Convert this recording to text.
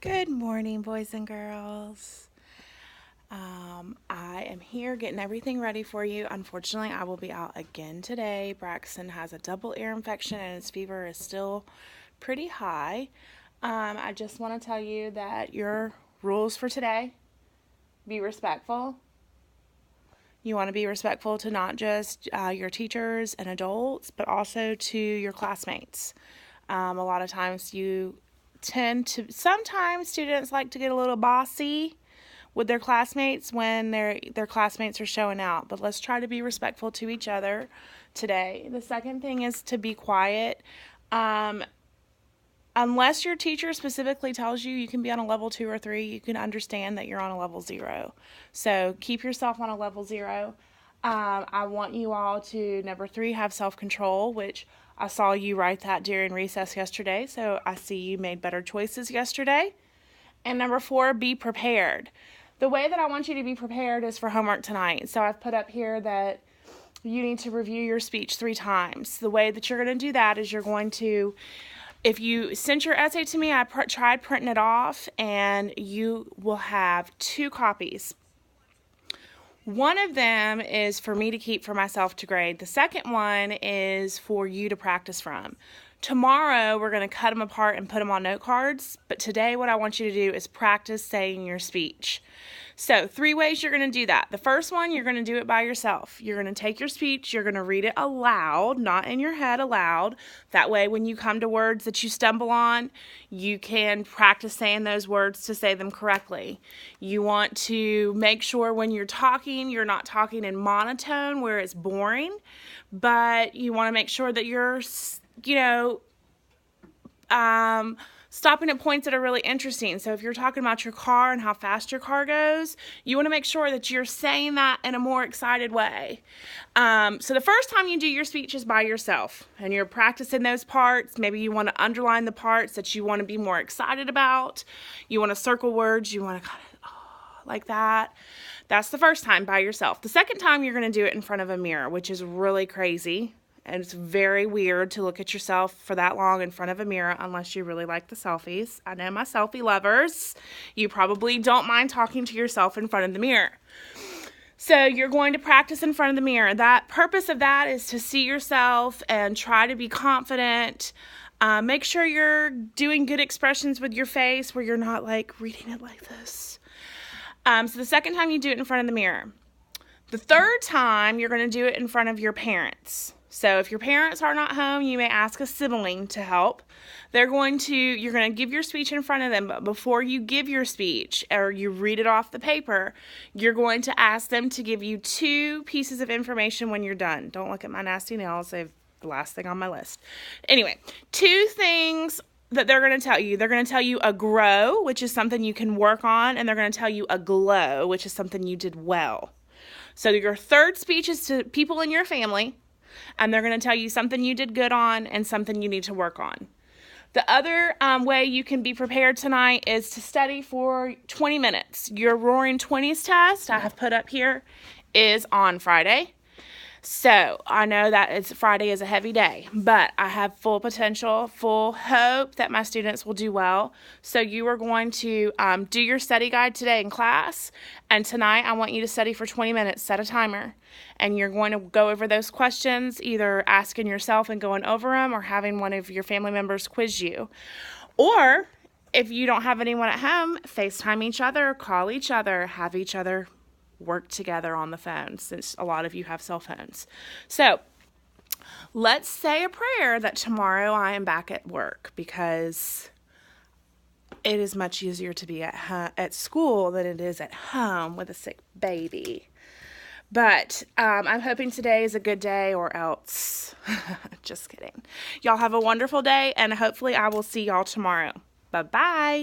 Good morning, boys and girls. I am here getting everything ready for you. Unfortunately, I will be out again today. Braxton has a double ear infection and his fever is still pretty high. I just want to tell you that your rules for today, be respectful. You want to be respectful to not just your teachers and adults, but also to your classmates. A lot of times sometimes students like to get a little bossy with their classmates when their classmates are showing out, but let's try to be respectful to each other today. The second thing is to be quiet. Unless your teacher specifically tells you can be on a level 2 or 3, you can understand that you're on a level 0. So keep yourself on a level 0. I want you all to, number 3, have self-control, which I saw you write that during recess yesterday, so I see you made better choices yesterday. And number 4, be prepared. The way that I want you to be prepared is for homework tonight. So I've put up here that you need to review your speech 3 times. The way that you're going to do that is you're going to, if you sent your essay to me, I tried printing it off, and you will have 2 copies. One of them is for me to keep for myself to grade. The second one is for you to practice from. Tomorrow, we're going to cut them apart and put them on note cards, but today what I want you to do is practice saying your speech. So 3 ways you're going to do that. The first one, you're going to do it by yourself. You're going to take your speech, you're going to read it aloud, not in your head, aloud. That way, when you come to words that you stumble on, you can practice saying those words to say them correctly. You want to make sure when you're talking, you're not talking in monotone where it's boring, but you want to make sure that you're stopping at points that are really interesting. So if you're talking about your car and how fast your car goes, you want to make sure that you're saying that in a more excited way. So the first time you do your speech is by yourself, and you're practicing those parts. Maybe you want to underline the parts that you want to be more excited about. You want to circle words. You want to kind of like that. That's the first time by yourself. The second time you're going to do it in front of a mirror, which is really crazy. And it's very weird to look at yourself for that long in front of a mirror unless you really like the selfies. I know my selfie lovers. You probably don't mind talking to yourself in front of the mirror. So you're going to practice in front of the mirror. The purpose of that is to see yourself and try to be confident. Make sure you're doing good expressions with your face where you're not like reading it like this. So the second time you do it in front of the mirror. The third time you're going to do it in front of your parents. So if your parents are not home, you may ask a sibling to help. You're going to give your speech in front of them, but before you give your speech or you read it off the paper, you're going to ask them to give you 2 pieces of information when you're done. Don't look at my nasty nails. They're the last thing on my list. Anyway, 2 things that they're going to tell you. They're going to tell you a grow, which is something you can work on, and they're going to tell you a glow, which is something you did well. So your third speech is to people in your family, and they're going to tell you something you did good on and something you need to work on. The other way you can be prepared tonight is to study for 20 minutes. Your Roaring 20s test I have put up here is on Friday. So I know that Friday is a heavy day, but I have full potential, full hope that my students will do well. So you are going to do your study guide today in class, and tonight I want you to study for 20 minutes, set a timer, and you're going to go over those questions, either asking yourself and going over them or having one of your family members quiz you. Or if you don't have anyone at home, FaceTime each other, call each other, have each other work together on the phone, since a lot of you have cell phones. So let's say a prayer that tomorrow I am back at work, because it is much easier to be at school than it is at home with a sick baby. But I'm hoping today is a good day, or else. Just kidding. Y'all have a wonderful day, and hopefully I will see y'all tomorrow. Bye-bye.